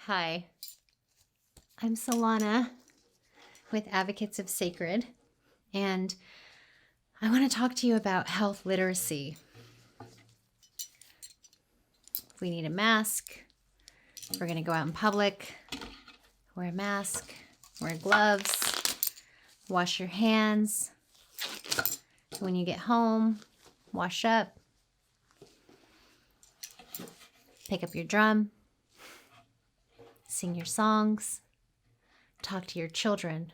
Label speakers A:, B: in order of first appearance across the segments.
A: Hi, I'm Solana with Advocates of Sacred, and I want to talk to you about health literacy. We need a mask. We're going to go out in public. Wear a mask, wear gloves, wash your hands. When you get home, wash up, pick up your drum, sing your songs, talk to your children,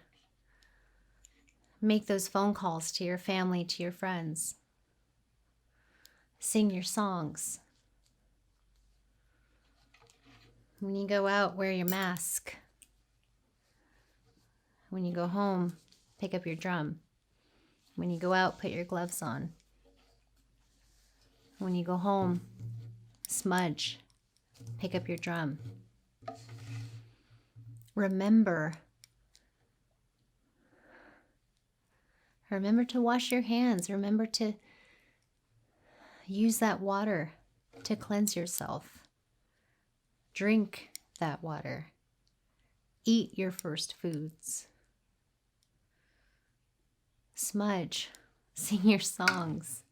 A: make those phone calls to your family, to your friends, sing your songs. When you go out, wear your mask. When you go home, pick up your drum. When you go out, put your gloves on. When you go home, smudge, pick up your drum. Remember to wash your hands. Remember to use that water to cleanse yourself. Drink that water. Eat your first foods. Smudge. Sing your songs.